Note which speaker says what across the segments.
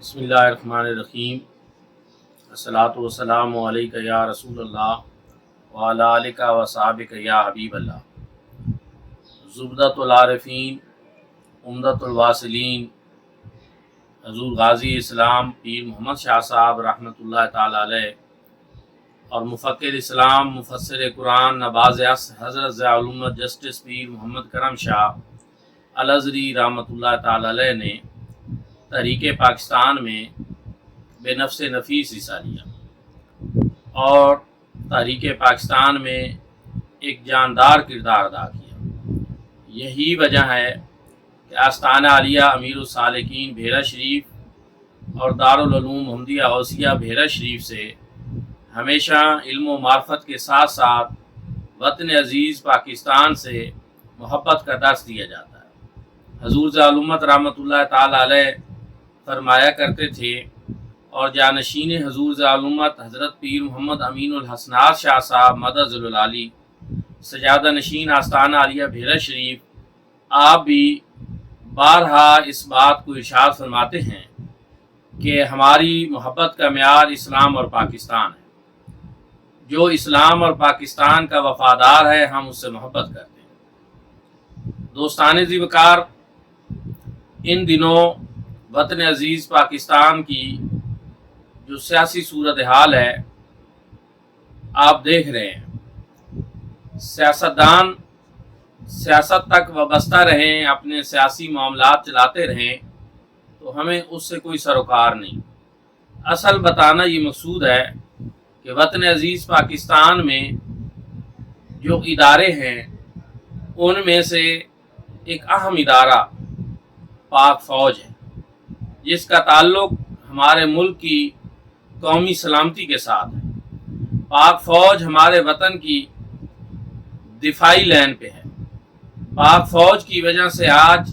Speaker 1: بسم اللہ الرحمن الرحیم۔ الصلاۃ والسلام علیک یا رسول اللہ وعلی آلک و صحابک یا حبیب اللہ۔ زبدۃ العارفین، عمدۃ الواصلین، حضور غازی اسلام پیر محمد شاہ صاحب رحمۃ اللہ تعالی علیہ اور مفکر اسلام، مفسر قرآن، نواز حضرت ضیاء الامت جسٹس پیر محمد کرم شاہ الازہری رحمۃ اللہ تعالی علیہ نے تحریک پاکستان میں بے نفس نفیس حصہ لیا اور تحریک پاکستان میں ایک جاندار کردار ادا کیا۔ یہی وجہ ہے کہ آستانہ عالیہ امیر السالکین بھیرا شریف اور دارالعلوم محمدیہ غوثیہ بھیرا شریف سے ہمیشہ علم و معرفت کے ساتھ ساتھ وطن عزیز پاکستان سے محبت کا درس دیا جاتا ہے۔ حضور ضیاء الامت رحمۃ اللہ تعالی علیہ فرمایا کرتے تھے اور جانشین حضور ضیاء الامت حضرت پیر محمد امین الحسنات شاہ صاحب مدد ذوالعالی سجادہ نشین آستانہ عالیہ بھیرا شریف آپ بھی بارہا اس بات کو ارشاد فرماتے ہیں کہ ہماری محبت کا معیار اسلام اور پاکستان ہے۔ جو اسلام اور پاکستان کا وفادار ہے ہم اس سے محبت کرتے ہیں۔ دوستان ذی وقار، ان دنوں وطن عزیز پاکستان کی جو سیاسی صورتحال ہے آپ دیکھ رہے ہیں۔ سیاستدان سیاست تک وابستہ رہیں، اپنے سیاسی معاملات چلاتے رہیں تو ہمیں اس سے کوئی سروکار نہیں۔ اصل بتانا یہ مقصود ہے کہ وطن عزیز پاکستان میں جو ادارے ہیں ان میں سے ایک اہم ادارہ پاک فوج ہے، جس کا تعلق ہمارے ملک کی قومی سلامتی کے ساتھ ہے۔ پاک فوج ہمارے وطن کی دفاعی لائن پہ ہے۔ پاک فوج کی وجہ سے آج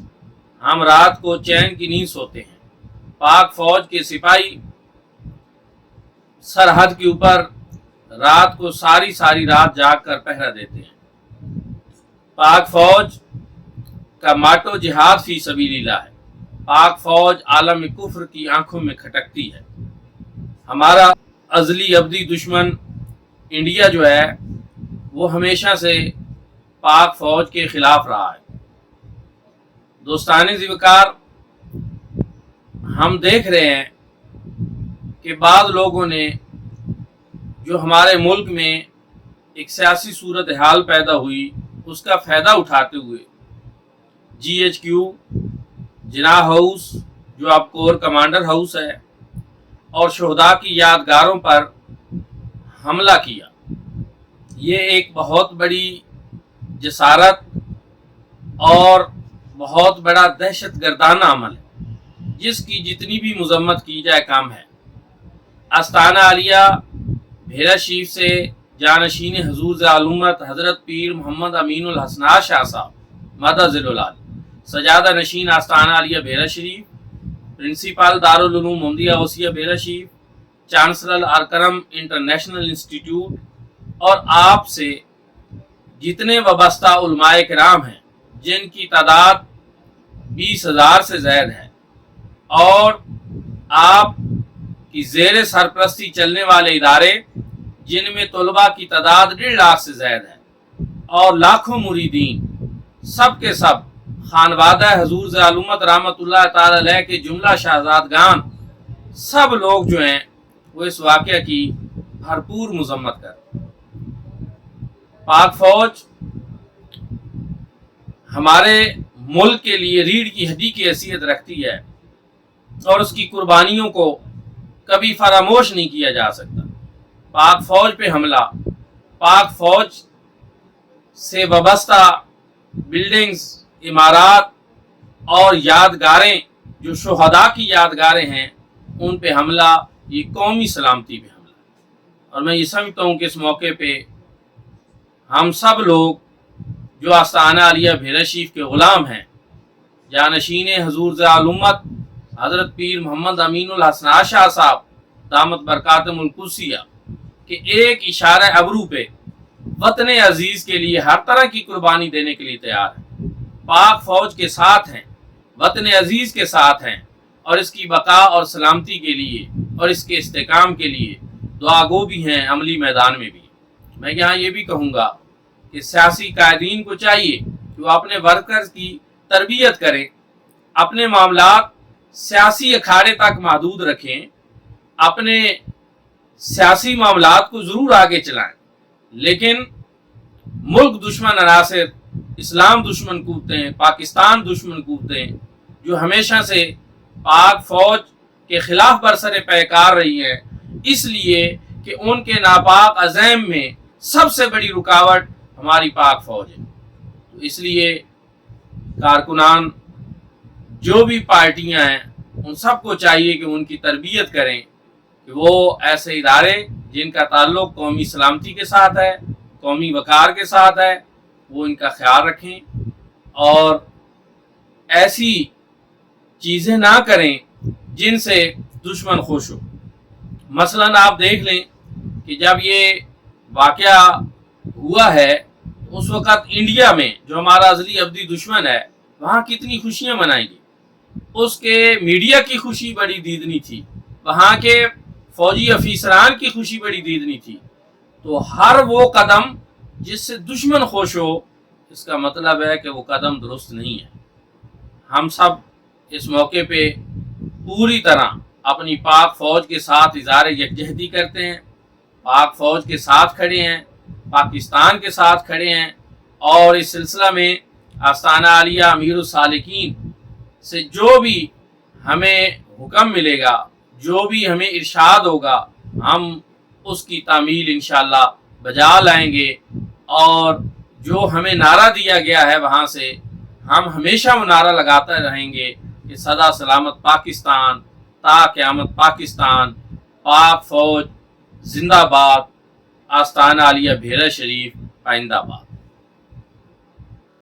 Speaker 1: ہم رات کو چین کی نیند سوتے ہیں۔ پاک فوج کے سپاہی سرحد کے اوپر رات کو ساری رات جاگ کر پہرا دیتے ہیں۔ پاک فوج کا ماٹو جہاد فی سبیل اللہ ہے۔ پاک فوج عالم کفر کی آنکھوں میں کھٹکتی ہے۔ ہمارا ازلی ابدی دشمن انڈیا جو ہے وہ ہمیشہ سے پاک فوج کے خلاف رہا ہے۔ دوستان ذی وقار، ہم دیکھ رہے ہیں کہ بعض لوگوں نے جو ہمارے ملک میں ایک سیاسی صورتحال پیدا ہوئی اس کا فائدہ اٹھاتے ہوئے GHQ جناح ہاؤس جو اب کور کمانڈر ہاؤس ہے اور شہداء کی یادگاروں پر حملہ کیا۔ یہ ایک بہت بڑی جسارت اور بہت بڑا دہشت گردانہ عمل ہے جس کی جتنی بھی مذمت کی جائے کم ہے۔ آستانہ عالیہ بھیرا شریف سے جانشین حضور ضیاء الامت حضرت پیر محمد امین الحسنات شاہ صاحب مدد ذوالعالی سجادہ نشین آستانہ عالیہ بھیرا شریف، پرنسپل دارالعلوم محمدیہ غوثیہ بھیرا شریف، چانسلر الکرم انٹرنیشنل انسٹیٹیوٹ اور آپ سے جتنے وابستہ علماء کرام ہیں جن کی تعداد 20,000 سے زائد ہے اور آپ کی زیر سرپرستی چلنے والے ادارے جن میں طلباء کی تعداد 1.5 لاکھ سے زائد ہے اور لاکھوں مریدین، سب کے سب خانوادہ حضور ضیاء الامت رحمۃ اللہ تعالی علیہ کے جملہ شہزادگان، سب لوگ جو ہیں وہ اس واقعہ کی بھرپور مذمت کرتے ہیں۔ پاک فوج ہمارے ملک کے لیے ریڑھ کی ہڈی کی حیثیت رکھتی ہے اور اس کی قربانیوں کو کبھی فراموش نہیں کیا جا سکتا۔ پاک فوج پہ حملہ، پاک فوج سے وابستہ بلڈنگز، عمارات اور یادگاریں جو شہداء کی یادگاریں ہیں ان پہ حملہ، یہ قومی سلامتی پہ حملہ ہے۔ اور میں یہ سمجھتا ہوں کہ اس موقع پہ ہم سب لوگ جو آستانہ عالیہ بھیرا شریف کے غلام ہیں، جانشین حضور ضیاء الامت حضرت پیر محمد امین الحسنات شاہ صاحب دامت برکاتہم القدسیہ کہ ایک اشارہ ابرو پہ وطن عزیز کے لیے ہر طرح کی قربانی دینے کے لیے تیار ہیں، پاک فوج کے ساتھ ہیں، وطن عزیز کے ساتھ ہیں اور اس کی بقا اور سلامتی کے لیے اور اس کے استحکام کے لیے دعا گو بھی ہیں عملی میدان میں بھی۔ میں یہاں یہ بھی کہوں گا کہ سیاسی قائدین کو چاہیے کہ وہ اپنے ورکرز کی تربیت کریں، اپنے معاملات سیاسی اکھاڑے تک محدود رکھیں، اپنے سیاسی معاملات کو ضرور آگے چلائیں، لیکن ملک دشمن عناصر، اسلام دشمن قوتیں، پاکستان دشمن قوتیں جو ہمیشہ سے پاک فوج کے خلاف برسر پیکار رہی ہیں، اس لیے کہ ان کے ناپاک عزائم میں سب سے بڑی رکاوٹ ہماری پاک فوج ہے۔ تو اس لیے کارکنان جو بھی پارٹیاں ہیں ان سب کو چاہیے کہ ان کی تربیت کریں کہ وہ ایسے ادارے جن کا تعلق قومی سلامتی کے ساتھ ہے، قومی وقار کے ساتھ ہے، وہ ان کا خیال رکھیں اور ایسی چیزیں نہ کریں جن سے دشمن خوش ہو۔ مثلاً آپ دیکھ لیں کہ جب یہ واقعہ ہوا ہے اس وقت انڈیا میں جو ہمارا ازلی ابدی دشمن ہے وہاں کتنی خوشیاں منائی گئی، اس کے میڈیا کی خوشی بڑی دیدنی تھی، وہاں کے فوجی افیسران کی خوشی بڑی دیدنی تھی۔ تو ہر وہ قدم جس سے دشمن خوش ہو اس کا مطلب ہے کہ وہ قدم درست نہیں ہے۔ ہم سب اس موقع پہ پوری طرح اپنی پاک فوج کے ساتھ اظہار یکجہتی کرتے ہیں، پاک فوج کے ساتھ کھڑے ہیں، پاکستان کے ساتھ کھڑے ہیں، اور اس سلسلہ میں آستانہ عالیہ امیر السالکین سے جو بھی ہمیں حکم ملے گا، جو بھی ہمیں ارشاد ہوگا، ہم اس کی تعمیل انشاءاللہ بجا لائیں گے، اور جو ہمیں نعرہ دیا گیا ہے وہاں سے ہم ہمیشہ وہ نعرہ لگاتے رہیں گے کہ سدا سلامت پاکستان، تا قیامت پاکستان، پاک فوج زندہ باد، آستانہ عالیہ بھیرہ شریف پائندہ باد۔